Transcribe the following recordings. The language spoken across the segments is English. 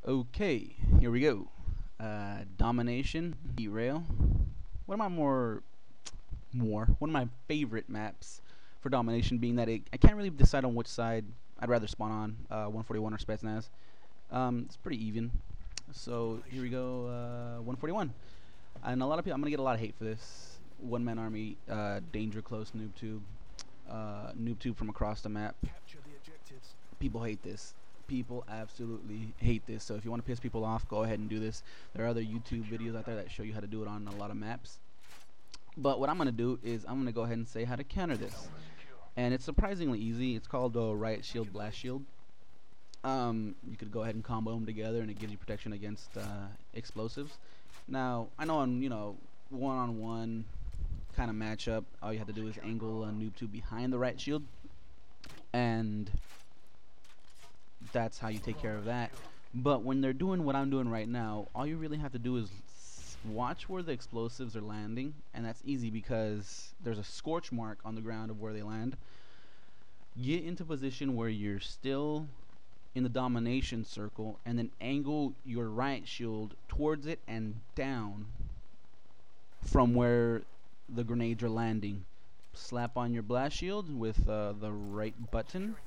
Okay, here we go. Domination, Derail. One of my favorite maps for Domination being that I can't really decide on which side I'd rather spawn on, 141 or Spetsnaz. It's pretty even. So here we go, 141. And a lot of people, I'm gonna get a lot of hate for this. One man army, danger close, noob tube from across the map. People hate this. People absolutely hate this. So if you want to piss people off, go ahead and do this. There are other YouTube videos out there that show you how to do it on a lot of maps. But what I'm going to do is I'm going to go ahead and say how to counter this. And it's surprisingly easy. It's called Riot Shield, Blast Shield. You could go ahead and combo them together and it gives you protection against explosives. Now, I know on, one-on-one kind of matchup, all you have to do is angle a noob tube behind the Riot Shield. And that's how you take care of that. But when they're doing what I'm doing right now, all you really have to do is watch where the explosives are landing, and that's easy because there's a scorch mark on the ground of where they land. Get into position where you're still in the domination circle, and then angle your Riot Shield towards it and down from where the grenades are landing. Slap on your blast shield with the right button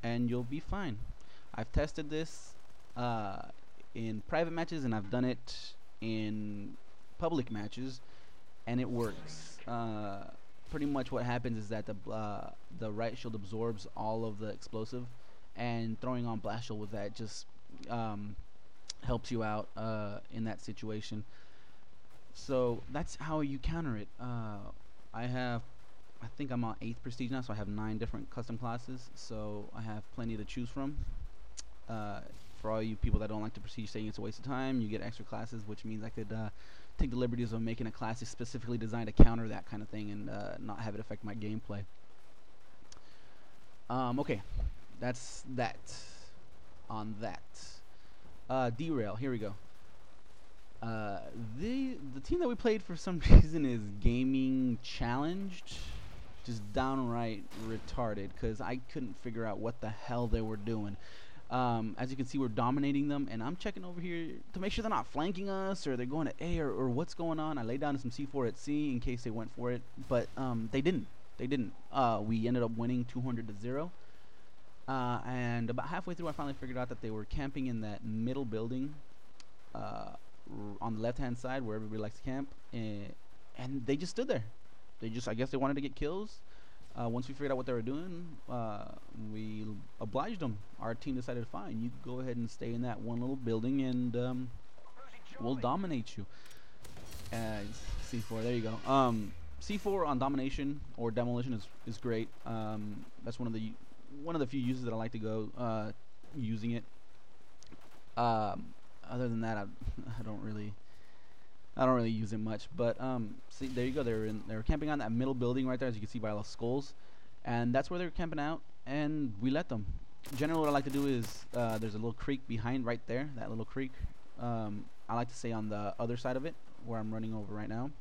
and you'll be fine. I've tested this in private matches and I've done it in public matches, and it works. Pretty much what happens is that the Riot Shield absorbs all of the explosive, and throwing on blast shield with that just helps you out in that situation. So that's how you counter it. I think I'm on 8th prestige now, so I have 9 different custom classes, so I have plenty to choose from. For all you people that don't like the prestige saying it's a waste of time, you get extra classes, which means I could take the liberties of making a class specifically designed to counter that kind of thing and not have it affect my gameplay. Okay, that's that on that. Derail, here we go. The team that we played for some reason is gaming challenged, just downright retarded, because I couldn't figure out what the hell they were doing. As you can see, we're dominating them, and I'm checking over here to make sure they're not flanking us or they're going to A or what's going on. I laid down some C4 at C in case they went for it, but they didn't. We ended up winning 200-0. And about halfway through, I finally figured out that they were camping in that middle building on the left-hand side where everybody likes to camp, and they just stood there. I guess they wanted to get kills. Once we figured out what they were doing, we obliged them. Our team decided, fine, you go ahead and stay in that one little building, and we'll dominate you. C4, there you go. C4 on domination or demolition is great. That's one of the few uses that I like to go using it. Other than that, I don't really use it much. But see, there you go. They were camping on that middle building right there, as you can see by all the skulls, and that's where they were camping out. And we let them. Generally, what I like to do is there's a little creek behind right there. That little creek. I like to stay on the other side of it, where I'm running over right now,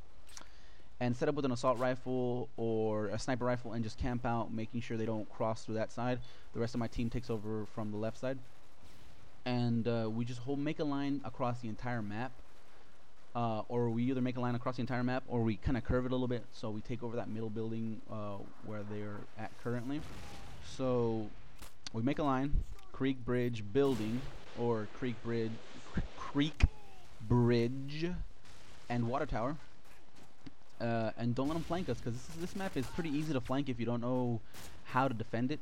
and set up with an assault rifle or a sniper rifle and just camp out, making sure they don't cross through that side. The rest of my team takes over from the left side, and we just make a line across the entire map. Or we either make a line across the entire map, or we kind of curve it a little bit, so we take over that middle building where they're at currently. So we make a line, creek bridge building, or creek bridge, and water tower. And don't let them flank us, because this map is pretty easy to flank if you don't know how to defend it.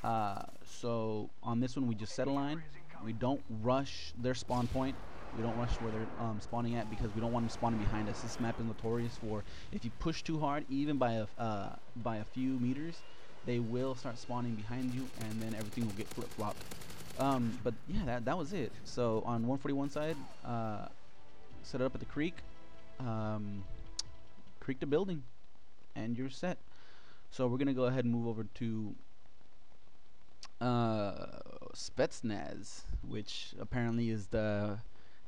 So on this one, we just set a line. We don't rush their spawn point. We don't rush where they're spawning at, because we don't want them spawning behind us. This map is notorious for, if you push too hard, even by a few meters, they will start spawning behind you, and then everything will get flip-flopped. But yeah, that was it. So on 141 side, set it up at the creek, creek the building, and you're set. So we're gonna go ahead and move over to Spetsnaz, which apparently is the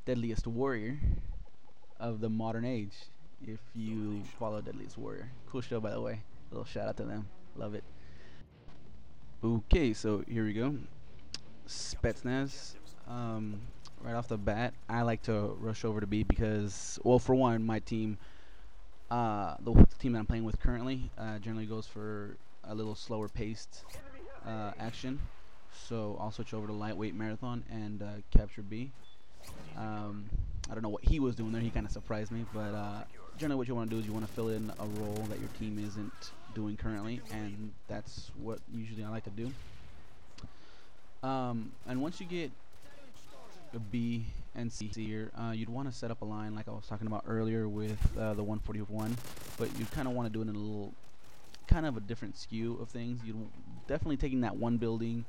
deadliest warrior of the modern age, if you follow Deadliest Warrior. Cool show, by the way. A little shout out to them. Love it. Okay, so here we go. Spetsnaz. Um, right off the bat, I like to rush over to B because, well, for one, my team, the team that I'm playing with currently, generally goes for a little slower paced action. So I'll switch over to lightweight marathon and capture B. I don't know what he was doing there. He kind of surprised me, but generally what you want to do is you want to fill in a role that your team isn't doing currently, and that's what usually I like to do. And once you get a B and C here, you'd want to set up a line like I was talking about earlier with the 141, but you kind of want to do it in a little, kind of a different skew of things. You definitely taking that one building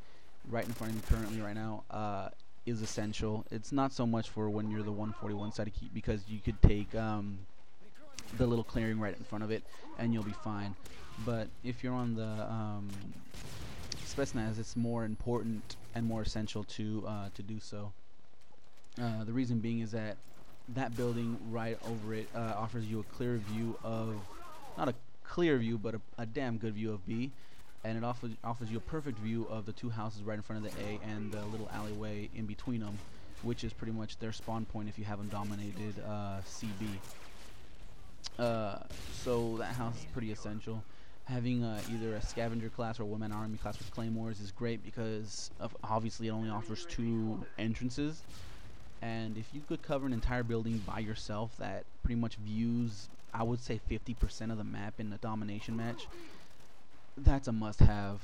right in front of you currently right now is essential. It's not so much for when you're the 141 side to keep, because you could take the little clearing right in front of it and you'll be fine. But if you're on the Spetsnaz, it's more important and more essential to do so. The reason being is that that building right over it offers you a clear view of, not a clear view, but a damn good view of B, and it offers you a perfect view of the two houses right in front of the A and the little alleyway in between them, which is pretty much their spawn point if you haven't dominated CB. So that house is pretty essential. Having either a scavenger class or a one-man army class with claymores is great because obviously it only offers two entrances. And if you could cover an entire building by yourself that pretty much views, I would say 50% of the map in a domination match, that's a must-have.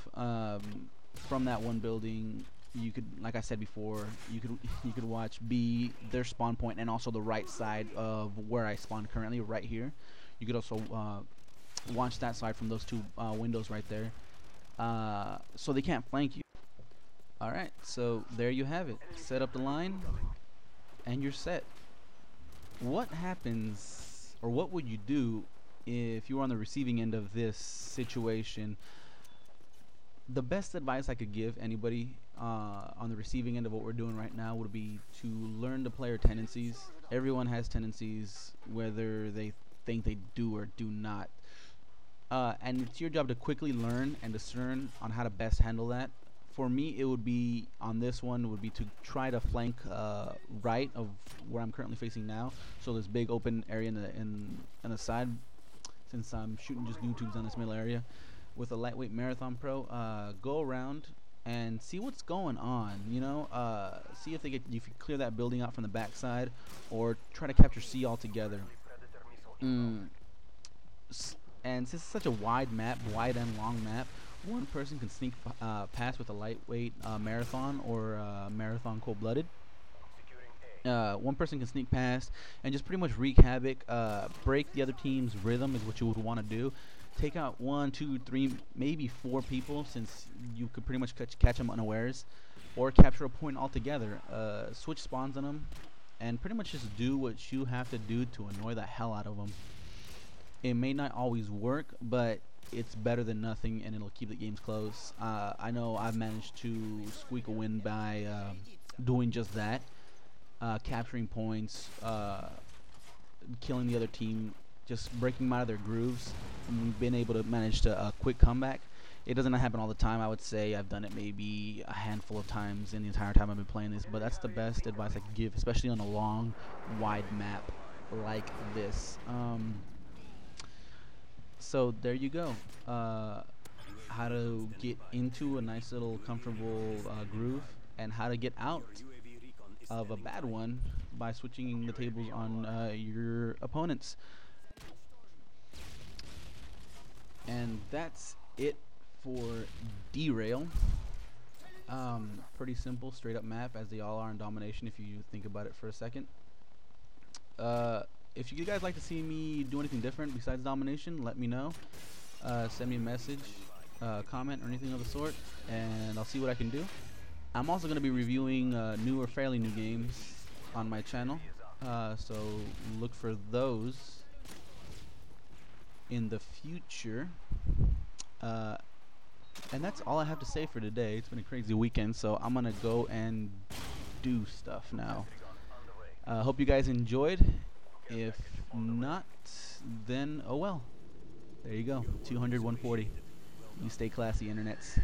From that one building, you could, like I said before, you could watch B, their spawn point, and also the right side of where I spawn currently, right here. You could also watch that side from those two windows right there, so they can't flank you. All right, so there you have it. Set up the line, and you're set. What happens, or what would you do if you were on the receiving end of this situation? The best advice I could give anybody on the receiving end of what we're doing right now would be to learn the player tendencies. Everyone has tendencies, whether they think they do or do not. And it's your job to quickly learn and discern on how to best handle that. For me, it would be, on this one, would be to try to flank right of where I'm currently facing now. So this big open area in the side, since I'm shooting just YouTubes on this middle area. With a lightweight marathon pro, go around and see what's going on. You know, see if if you clear that building out from the backside, or try to capture C altogether. And since it's such a wide map, wide and long map, one person can sneak past with a lightweight marathon or marathon cold-blooded. One person can sneak past and just pretty much wreak havoc, break the other team's rhythm is what you would want to do. Take out 1, 2, 3, maybe 4 people, since you could pretty much catch them unawares, or capture a point altogether. Switch spawns on them, and pretty much just do what you have to do to annoy the hell out of them. It may not always work, but it's better than nothing, and it'll keep the games close. I know I've managed to squeak a win by doing just that. Capturing points, killing the other team, just breaking them out of their grooves, and we've been able to manage to quick comeback. It doesn't happen all the time. I would say I've done it maybe a handful of times in the entire time I've been playing this, but that's the best advice I could give, especially on a long, wide map like this. So there you go. How to get into a nice little comfortable groove, and how to get out of a bad one by switching the tables on your opponents. And that's it for Derail. Pretty simple, straight up map, as they all are in Domination if you think about it for a second. If you guys like to see me do anything different besides Domination, let me know. Send me a message, comment, or anything of the sort, and I'll see what I can do. I'm also going to be reviewing new or fairly new games on my channel, so look for those in the future. And that's all I have to say for today. It's been a crazy weekend, so I'm going to go and do stuff now. Hope you guys enjoyed. If not, then oh well. There you go. 200, 140. You stay classy, internets.